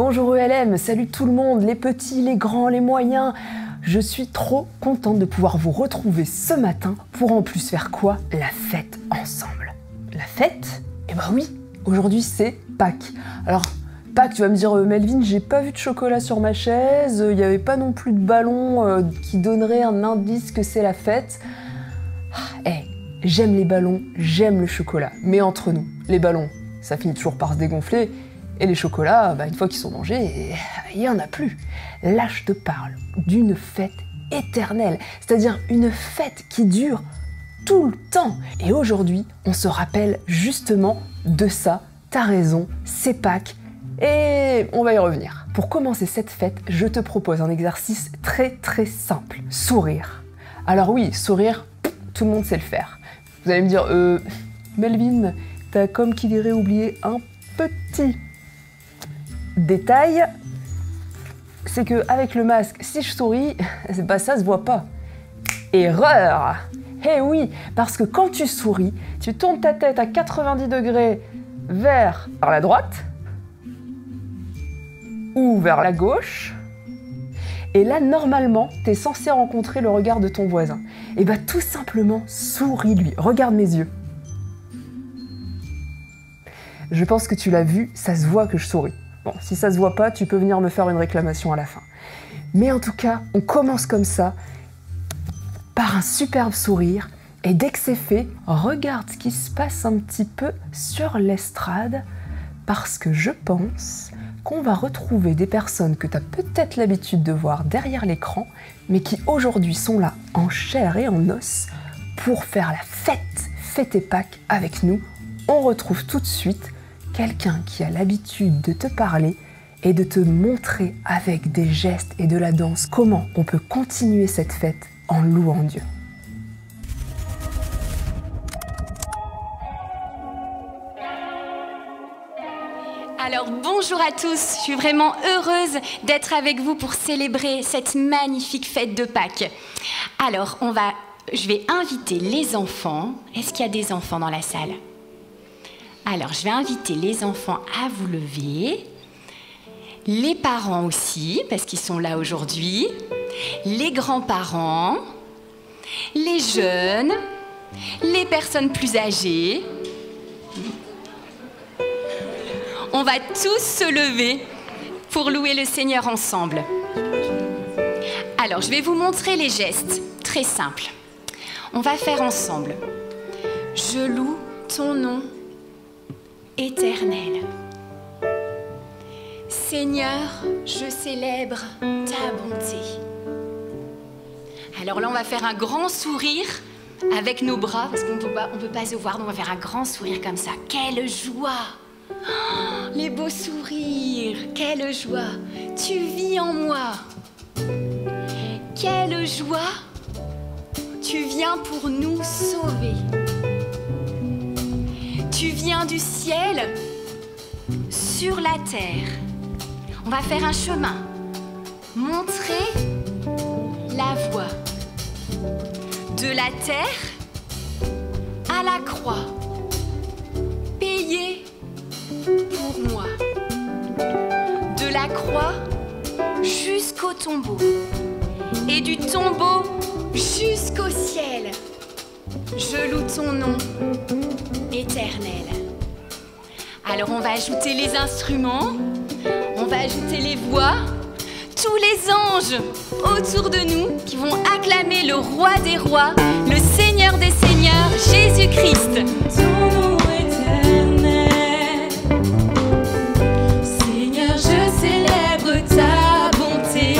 Bonjour ELM, salut tout le monde, les petits, les grands, les moyens. Je suis trop contente de pouvoir vous retrouver ce matin pour en plus faire quoi? La fête ensemble. La fête? Eh ben oui, aujourd'hui c'est Pâques. Alors Pâques, tu vas me dire Melvin, j'ai pas vu de chocolat sur ma chaise, il n'y avait pas non plus de ballon qui donnerait un indice que c'est la fête. J'aime les ballons, j'aime le chocolat, mais entre nous, les ballons, ça finit toujours par se dégonfler. Et les chocolats, une fois qu'ils sont mangés, il n'y en a plus. Là, je te parle d'une fête éternelle, c'est-à-dire une fête qui dure tout le temps. Et aujourd'hui, on se rappelle justement de ça. T'as raison, c'est Pâques et on va y revenir. Pour commencer cette fête, je te propose un exercice très simple. Sourire. Alors oui, sourire, tout le monde sait le faire. Vous allez me dire, Melvin, t'as comme qui dirait oublié un petit détail, c'est que avec le masque, si je souris, ça se voit pas. Erreur! Eh oui, parce que quand tu souris, tu tournes ta tête à 90 degrés vers la droite ou vers la gauche. Et là, normalement, tu es censé rencontrer le regard de ton voisin. Et tout simplement, souris-lui. Regarde mes yeux. Je pense que tu l'as vu, ça se voit que je souris. Bon, si ça se voit pas, tu peux venir me faire une réclamation à la fin. Mais en tout cas, on commence comme ça, par un superbe sourire. Et dès que c'est fait, regarde ce qui se passe un petit peu sur l'estrade, parce que je pense qu'on va retrouver des personnes que tu as peut-être l'habitude de voir derrière l'écran, mais qui aujourd'hui sont là en chair et en os pour faire la fête, fêter Pâques avec nous. On retrouve tout de suite quelqu'un qui a l'habitude de te parler et de te montrer avec des gestes et de la danse comment on peut continuer cette fête en louant Dieu. Alors bonjour à tous, je suis vraiment heureuse d'être avec vous pour célébrer cette magnifique fête de Pâques. Alors je vais inviter les enfants. Est-ce qu'il y a des enfants dans la salle ? Alors, je vais inviter les enfants à vous lever, les parents aussi, parce qu'ils sont là aujourd'hui, les grands-parents, les jeunes, les personnes plus âgées. On va tous se lever pour louer le Seigneur ensemble. Alors, je vais vous montrer les gestes, très simples. On va faire ensemble. Je loue ton nom éternel. Seigneur, je célèbre ta bonté. Alors là, on va faire un grand sourire avec nos bras, parce qu'on peut pas se voir, donc on va faire un grand sourire comme ça. Quelle joie! Oh, les beaux sourires, quelle joie! Tu vis en moi. Quelle joie! Tu viens pour nous sauver. Tu viens du ciel sur la terre. On va faire un chemin. Montrer la voie. De la terre à la croix. Payer pour moi. De la croix jusqu'au tombeau. Et du tombeau jusqu'au ciel. Je loue ton nom éternel. Alors on va ajouter les instruments, on va ajouter les voix, tous les anges autour de nous qui vont acclamer le roi des rois, le Seigneur des seigneurs, Jésus-Christ. Ton nom éternel, Seigneur, je célèbre ta bonté.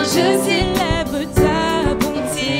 Je célèbre ta bonté.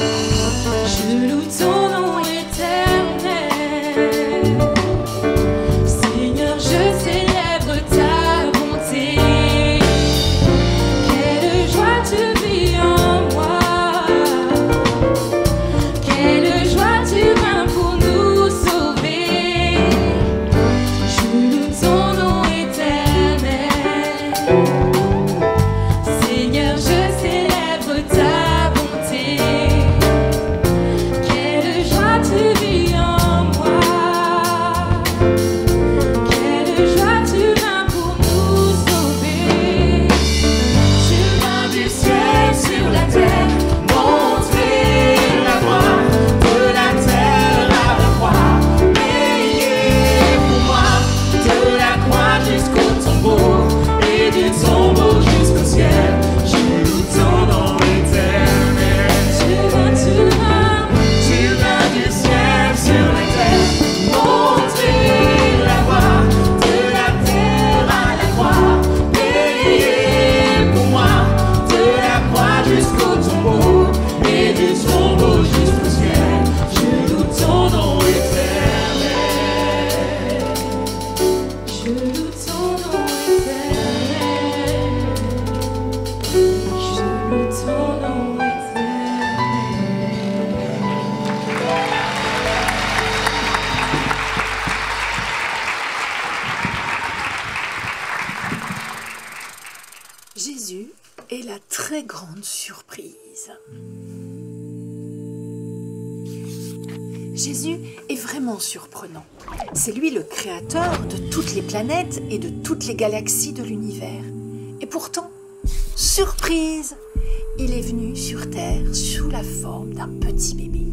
Je loue ton nom éternel. Seigneur, je célèbre ta bonté. Quelle joie tu vis en moi. Quelle joie tu viens pour nous sauver. Je loue ton nom éternel. Seigneur, je célèbre ta bonté. Quelle joie tu vis en moi. Quelle joie tu viens pour nous sauver. Tu viens du ciel sur la terre, montrer la voie de la terre à la croix, payer pour moi, de la croix jusqu'au tombeau et du tombeau jusqu'au ciel. Je loue ton nom éternel. Tu viens du ciel sur la terre, montrer la voie de la terre à la croix, payer pour moi, de la croix jusqu'au tombeau et du tombeau jusqu'au ciel. Je loue ton nom éternel. Je loue ton nom éternel. Je loue ton nom éternel. Jésus est la très grande surprise. Jésus est vraiment surprenant. C'est lui le créateur de toutes les planètes et de toutes les galaxies de l'univers. Et pourtant, surprise, il est venu sur Terre sous la forme d'un petit bébé.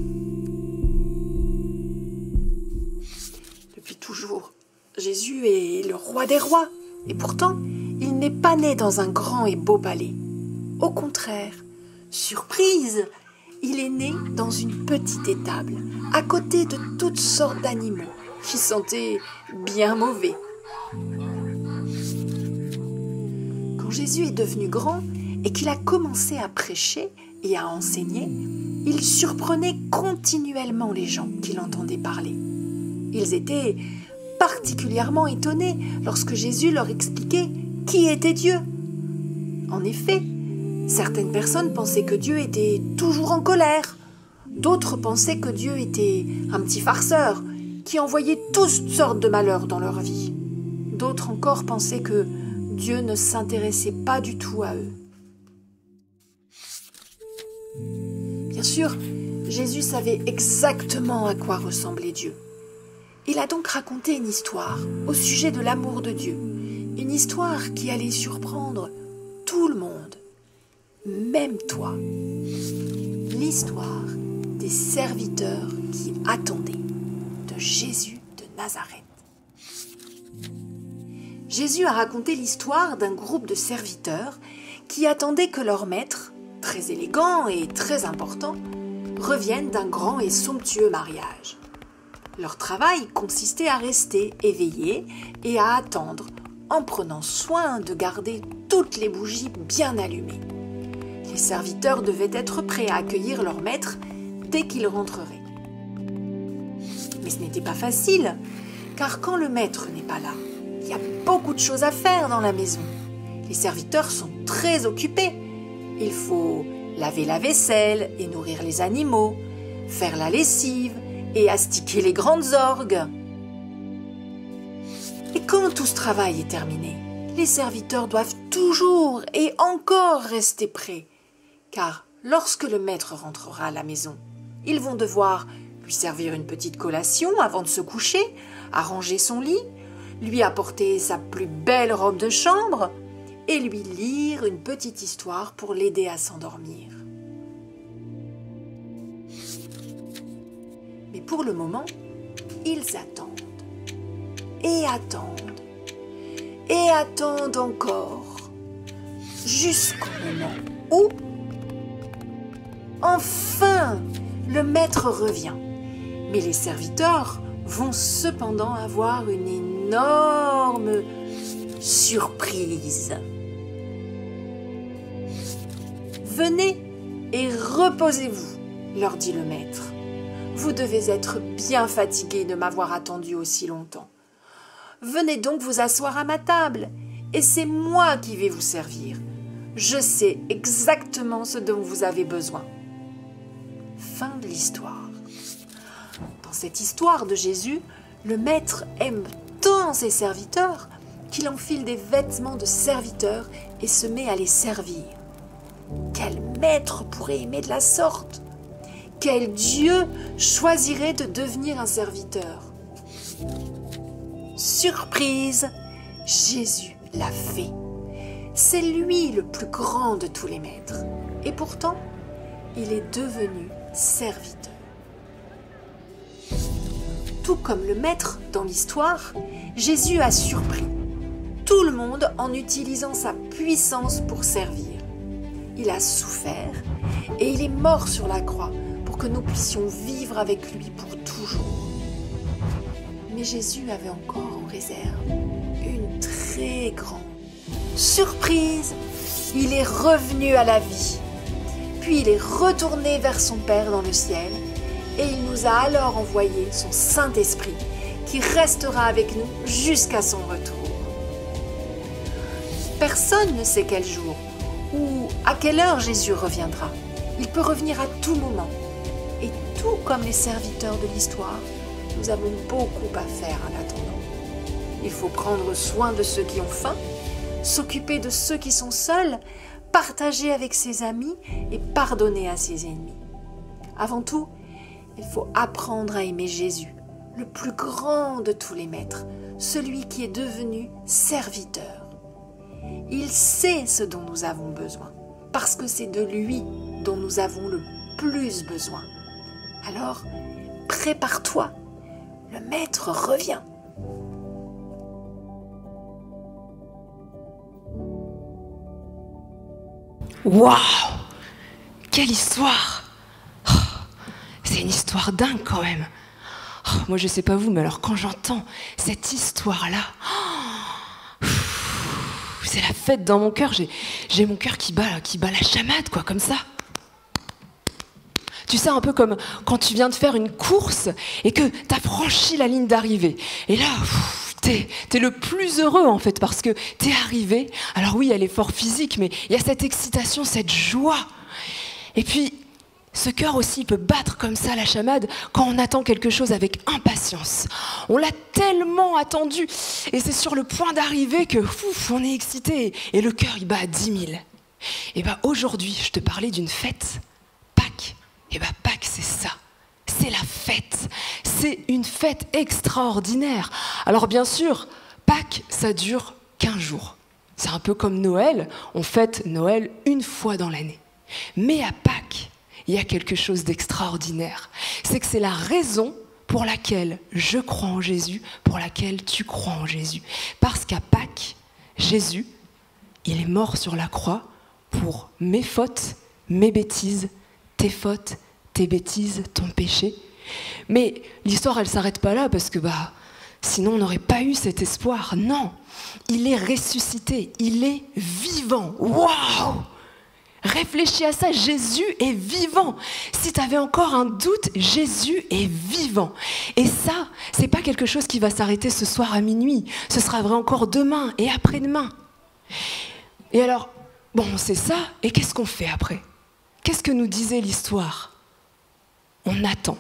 Depuis toujours, Jésus est le roi des rois. Et pourtant, il n'est pas né dans un grand et beau palais. Au contraire, surprise, il est né dans une petite étable, à côté de toutes sortes d'animaux qui sentaient bien mauvais. Quand Jésus est devenu grand et qu'il a commencé à prêcher et à enseigner, il surprenait continuellement les gens qui l'entendaient parler. Ils étaient particulièrement étonnés lorsque Jésus leur expliquait qui était Dieu. En effet, certaines personnes pensaient que Dieu était toujours en colère. D'autres pensaient que Dieu était un petit farceur qui envoyait toutes sortes de malheurs dans leur vie. D'autres encore pensaient que Dieu ne s'intéressait pas du tout à eux. Bien sûr, Jésus savait exactement à quoi ressemblait Dieu. Il a donc raconté une histoire au sujet de l'amour de Dieu. Une histoire qui allait surprendre tout le monde, même toi. L'histoire des serviteurs qui attendaient de Jésus de Nazareth. Jésus a raconté l'histoire d'un groupe de serviteurs qui attendaient que leur maître, très élégant et très important, revienne d'un grand et somptueux mariage. Leur travail consistait à rester éveillés et à attendre en prenant soin de garder toutes les bougies bien allumées. Les serviteurs devaient être prêts à accueillir leur maître dès qu'il rentrerait. Mais ce n'était pas facile, car quand le maître n'est pas là, il y a beaucoup de choses à faire dans la maison. Les serviteurs sont très occupés. Il faut laver la vaisselle et nourrir les animaux, faire la lessive et astiquer les grandes orgues. Et quand tout ce travail est terminé, les serviteurs doivent toujours et encore rester prêts, car lorsque le maître rentrera à la maison, ils vont devoir lui servir une petite collation avant de se coucher, arranger son lit, lui apporter sa plus belle robe de chambre et lui lire une petite histoire pour l'aider à s'endormir. Mais pour le moment, ils attendent. Et attendent. Et attendent encore. Jusqu'au moment où, enfin, le maître revient. Mais les serviteurs vont cependant avoir une énorme surprise. Venez et reposez-vous, leur dit le maître. « Vous devez être bien fatigués de m'avoir attendu aussi longtemps. Venez donc vous asseoir à ma table, et c'est moi qui vais vous servir. Je sais exactement ce dont vous avez besoin. » Fin de l'histoire. Dans cette histoire de Jésus, le maître aime tant ses serviteurs qu'il enfile des vêtements de serviteur et se met à les servir. Quel maître pourrait aimer de la sorte? Quel Dieu choisirait de devenir un serviteur? Surprise! Jésus l'a fait. C'est lui le plus grand de tous les maîtres. Et pourtant, il est devenu serviteur. Tout comme le maître dans l'histoire, Jésus a surpris tout le monde en utilisant sa puissance pour servir. Il a souffert et il est mort sur la croix pour que nous puissions vivre avec lui pour toujours. Mais Jésus avait encore en réserve une très grande surprise. Il est revenu à la vie. Puis il est retourné vers son Père dans le ciel et il nous a alors envoyé son Saint-Esprit qui restera avec nous jusqu'à son retour. Personne ne sait quel jour ou à quelle heure Jésus reviendra. Il peut revenir à tout moment. Et tout comme les serviteurs de l'histoire, nous avons beaucoup à faire en attendant. Il faut prendre soin de ceux qui ont faim, s'occuper de ceux qui sont seuls, partager avec ses amis et pardonner à ses ennemis. Avant tout, il faut apprendre à aimer Jésus, le plus grand de tous les maîtres, celui qui est devenu serviteur. Il sait ce dont nous avons besoin, parce que c'est de lui dont nous avons le plus besoin. Alors, prépare-toi, le maître revient. Waouh! Quelle histoire! Oh, c'est une histoire dingue quand même. Oh, moi je sais pas vous, mais alors quand j'entends cette histoire-là, oh, c'est la fête dans mon cœur. J'ai mon cœur qui bat la chamade, quoi, comme ça. Tu sais, un peu comme quand tu viens de faire une course et que t'as franchi la ligne d'arrivée. Et là, t'es le plus heureux en fait parce que t'es arrivé. Alors oui, il y a l'effort physique, mais il y a cette excitation, cette joie. Et puis, ce cœur aussi il peut battre comme ça la chamade quand on attend quelque chose avec impatience. On l'a tellement attendu et c'est sur le point d'arriver que on est excité et le cœur il bat à 10 000. Et bien aujourd'hui, je te parlais d'une fête, Pâques. Et bien Pâques c'est ça. C'est la fête, c'est une fête extraordinaire. Alors bien sûr, Pâques, ça dure 15 jours. C'est un peu comme Noël, on fête Noël une fois dans l'année. Mais à Pâques, il y a quelque chose d'extraordinaire. C'est que c'est la raison pour laquelle je crois en Jésus, pour laquelle tu crois en Jésus. Parce qu'à Pâques, Jésus, il est mort sur la croix pour mes fautes, mes bêtises, tes fautes, tes bêtises, ton péché. Mais l'histoire, elle ne s'arrête pas là parce que sinon on n'aurait pas eu cet espoir. Non, il est ressuscité, il est vivant. Waouh! Réfléchis à ça, Jésus est vivant. Si tu avais encore un doute, Jésus est vivant. Et ça, c'est pas quelque chose qui va s'arrêter ce soir à minuit. Ce sera vrai encore demain et après-demain. Et alors, bon, c'est ça, et qu'est-ce qu'on fait après? Qu'est-ce que nous disait l'histoire? On attend.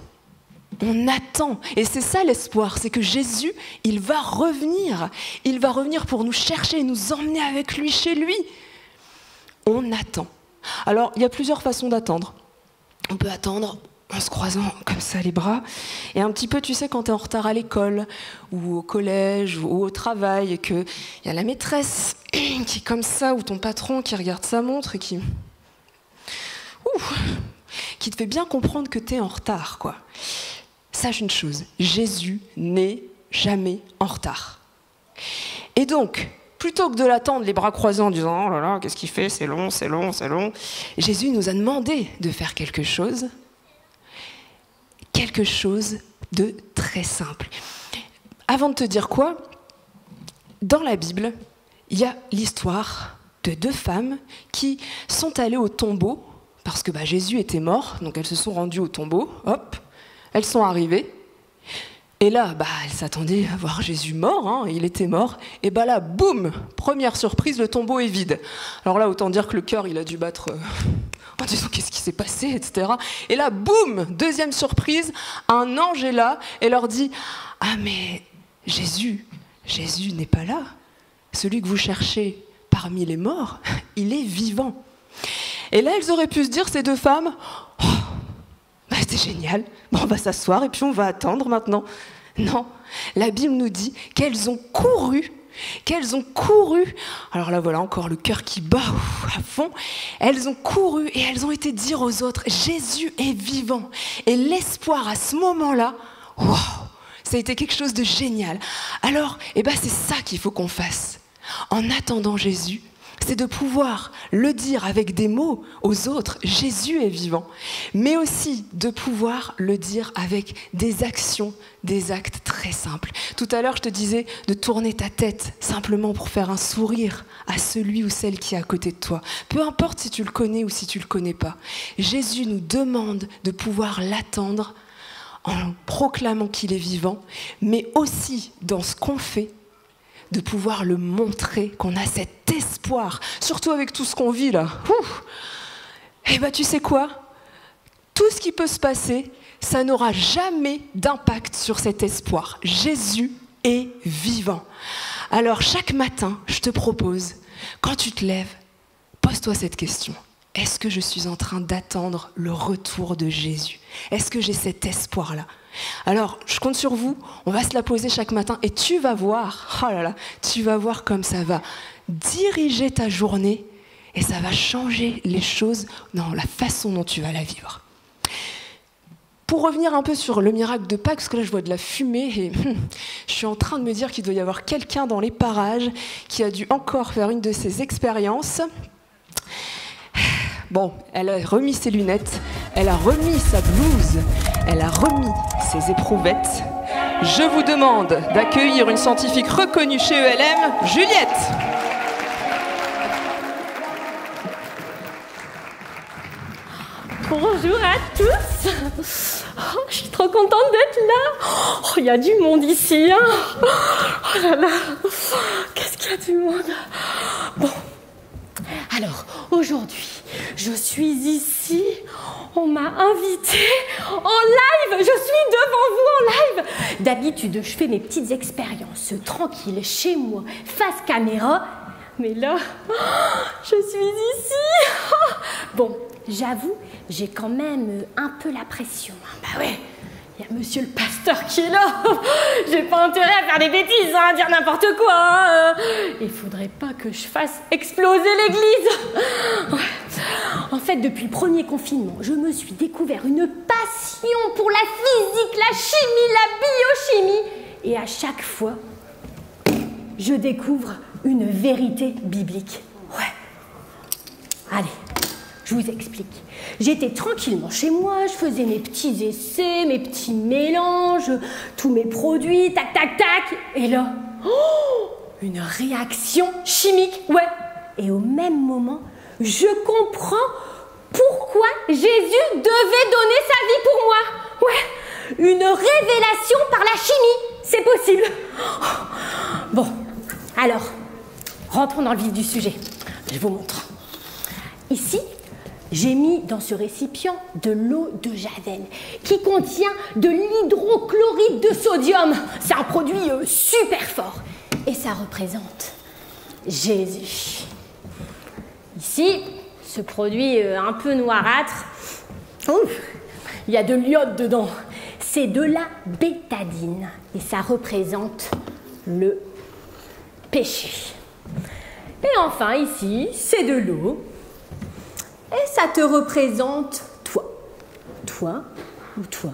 On attend. Et c'est ça l'espoir, c'est que Jésus, il va revenir. Il va revenir pour nous chercher et nous emmener avec lui chez lui. On attend. Alors, il y a plusieurs façons d'attendre. On peut attendre en se croisant comme ça les bras. Et un petit peu, tu sais, quand tu es en retard à l'école ou au collège ou au travail et qu'il y a la maîtresse qui est comme ça ou ton patron qui regarde sa montre et qui te fait bien comprendre que tu es en retard, quoi. Sache une chose, Jésus n'est jamais en retard. Et donc, plutôt que de l'attendre les bras croisés en disant « Oh là là, qu'est-ce qu'il fait? C'est long, c'est long, c'est long », Jésus nous a demandé de faire quelque chose de très simple. Avant de te dire quoi, dans la Bible, il y a l'histoire de 2 femmes qui sont allées au tombeau parce que Jésus était mort, donc elles se sont rendues au tombeau, hop, elles sont arrivées, et là, elles s'attendaient à voir Jésus mort, hein, il était mort, et là, boum, première surprise, le tombeau est vide. Alors là, autant dire que le cœur, il a dû battre en disant qu'est-ce qui s'est passé, etc. Et là, boum, deuxième surprise, un ange est là et leur dit « Ah mais Jésus n'est pas là, celui que vous cherchez parmi les morts, il est vivant. » Et là, elles auraient pu se dire, ces deux femmes, « Oh, c'est génial, bon, on va s'asseoir et puis on va attendre maintenant. » Non, la Bible nous dit qu'elles ont couru. Alors là, voilà encore le cœur qui bat à fond. Elles ont couru et elles ont été dire aux autres, Jésus est vivant. Et l'espoir à ce moment-là, wow, ça a été quelque chose de génial. Alors, c'est ça qu'il faut qu'on fasse. En attendant Jésus, c'est de pouvoir le dire avec des mots aux autres, Jésus est vivant, mais aussi de pouvoir le dire avec des actions, des actes très simples. Tout à l'heure, je te disais de tourner ta tête simplement pour faire un sourire à celui ou celle qui est à côté de toi. Peu importe si tu le connais ou si tu le connais pas. Jésus nous demande de pouvoir l'attendre en proclamant qu'il est vivant, mais aussi dans ce qu'on fait, de pouvoir le montrer, qu'on a cet espoir, surtout avec tout ce qu'on vit là. Tu sais quoi ? Tout ce qui peut se passer, ça n'aura jamais d'impact sur cet espoir. Jésus est vivant. Alors chaque matin, je te propose, quand tu te lèves, pose-toi cette question. Est-ce que je suis en train d'attendre le retour de Jésus ? Est-ce que j'ai cet espoir-là ? Alors, je compte sur vous, on va se la poser chaque matin et tu vas voir, tu vas voir comme ça va diriger ta journée et ça va changer les choses dans la façon dont tu vas la vivre. Pour revenir un peu sur le miracle de Pâques, parce que là je vois de la fumée et je suis en train de me dire qu'il doit y avoir quelqu'un dans les parages qui a dû encore faire une de ces expériences. Bon, elle a remis ses lunettes, elle a remis sa blouse, elle a remis ses éprouvettes. Je vous demande d'accueillir une scientifique reconnue chez ELM, Juliette. Bonjour à tous. Je suis trop contente d'être là. Il y a du monde ici. Hein. Oh là là, qu'est-ce qu'il y a du monde. Bon, alors aujourd'hui, je suis ici. On m'a invitée en live. Je suis devant vous en live. D'habitude, je fais mes petites expériences tranquilles chez moi, face caméra. Mais là, je suis ici. Bon, j'avoue, j'ai quand même un peu la pression. Ouais, il y a monsieur le pasteur qui est là. J'ai pas intérêt à faire des bêtises, à dire n'importe quoi. Il faudrait pas que je fasse exploser l'église. Ouais. En fait, depuis le premier confinement, je me suis découvert une passion pour la physique, la chimie, la biochimie. Et à chaque fois, je découvre une vérité biblique. Ouais. Allez, je vous explique. J'étais tranquillement chez moi, je faisais mes petits essais, mes petits mélanges, tous mes produits, tac, tac, tac. Et là, une réaction chimique, ouais. Et au même moment, je comprends pourquoi Jésus devait donner sa vie pour moi. Ouais, une révélation par la chimie, c'est possible. Bon, alors, rentrons dans le vif du sujet. Je vous montre. Ici, j'ai mis dans ce récipient de l'eau de Javel qui contient de l'hydrochloride de sodium. C'est un produit super fort. Et ça représente Jésus. Ici, ce produit un peu noirâtre, il y a de l'iode dedans. C'est de la bétadine. Et ça représente le péché. Et enfin, ici, c'est de l'eau. Et ça te représente toi. Toi ou toi.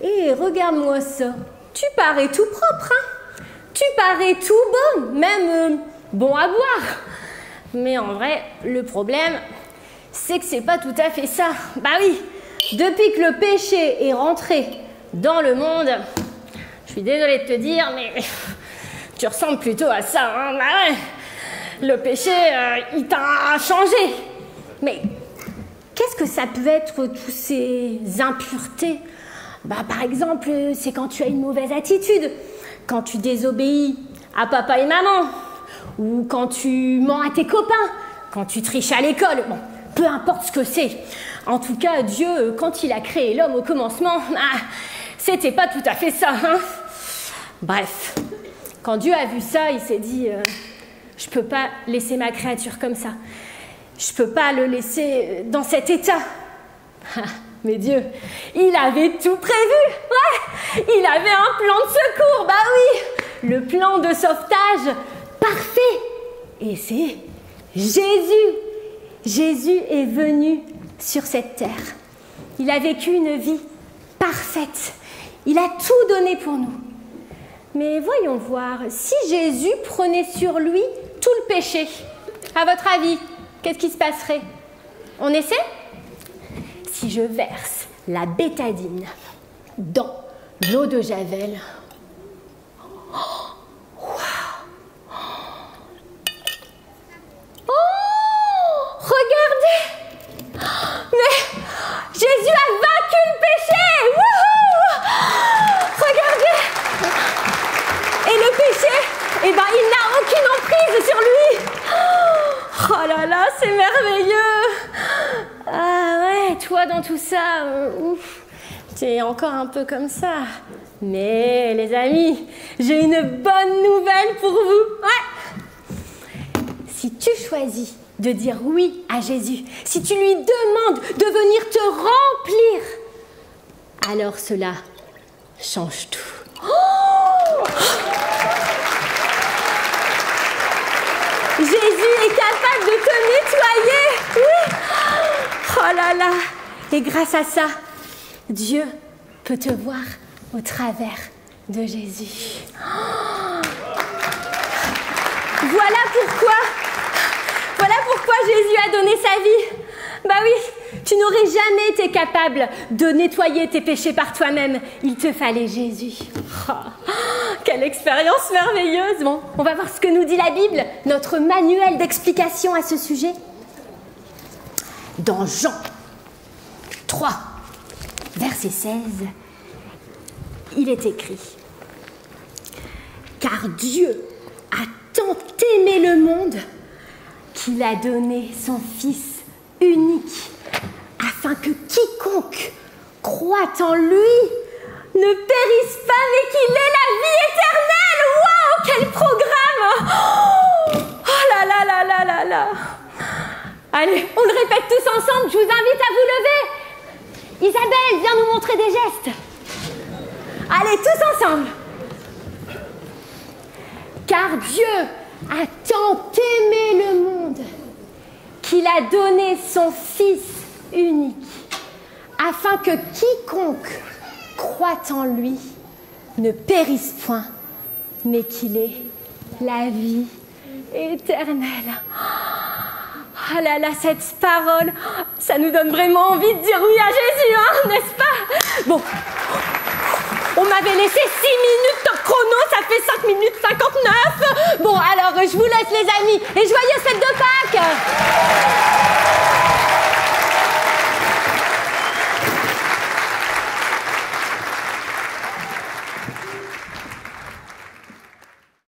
Et regarde-moi ça. Tu parais tout propre, hein? Tu parais tout bon, même bon à boire. Mais en vrai, le problème, c'est que c'est pas tout à fait ça. Bah oui, depuis que le péché est rentré dans le monde, je suis désolée de te dire, mais tu ressembles plutôt à ça, hein? Bah ouais. Le péché, il t'a changé. Mais qu'est-ce que ça peut être, toutes ces impuretés? Par exemple, c'est quand tu as une mauvaise attitude, quand tu désobéis à papa et maman, ou quand tu mens à tes copains, quand tu triches à l'école. Bon, peu importe ce que c'est. En tout cas, Dieu, quand il a créé l'homme au commencement, c'était pas tout à fait ça, hein. Bref, quand Dieu a vu ça, il s'est dit je peux pas laisser ma créature comme ça. Je peux pas le laisser dans cet état. Mais Dieu, il avait tout prévu. Ouais, il avait un plan de secours, bah oui, le plan de sauvetage parfait. Et c'est Jésus. Jésus est venu sur cette terre. Il a vécu une vie parfaite. Il a tout donné pour nous. Mais voyons voir, si Jésus prenait sur lui tout le péché, à votre avis, qu'est-ce qui se passerait? On essaie? Si je verse la bétadine dans l'eau de Javel, regardez! Mais Jésus a vaincu le péché! Wouhou! Regardez! Et le péché, il n'a aucune emprise sur lui! Oh là là, c'est merveilleux! Ah ouais, toi dans tout ça, ouf, t'es encore un peu comme ça. Mais les amis, j'ai une bonne nouvelle pour vous. Ouais. Si tu choisis de dire oui à Jésus, si tu lui demandes de venir te remplir, alors cela change tout. Oh! Jésus est capable de te nettoyer. Oui. Oh là là. Et grâce à ça, Dieu peut te voir au travers de Jésus. Oh. Voilà pourquoi Jésus a donné sa vie. Bah oui, tu n'aurais jamais été capable de nettoyer tes péchés par toi-même. Il te fallait Jésus. Oh, quelle expérience merveilleuse. Bon, on va voir ce que nous dit la Bible, notre manuel d'explication à ce sujet. Dans Jean 3, verset 16, il est écrit « Car Dieu a tant aimé le monde qu'il a donné son Fils unique, afin que quiconque croit en lui ne périsse pas, mais qu'il ait la vie éternelle. » Waouh, quel programme! Oh là là là là là là! Allez, on le répète tous ensemble, je vous invite à vous lever. Isabelle, viens nous montrer des gestes. Allez, tous ensemble. Car Dieu a tant aimé le monde qu'il a donné son Fils unique, afin que quiconque croit en lui ne périsse point, mais qu'il ait la vie éternelle. Oh là là, cette parole, ça nous donne vraiment envie de dire oui à Jésus, hein, n'est-ce pas? Bon, on m'avait laissé 6 minutes top chrono, ça fait 5 minutes 59. Bon, alors je vous laisse les amis, et joyeuses fêtes de Pâques!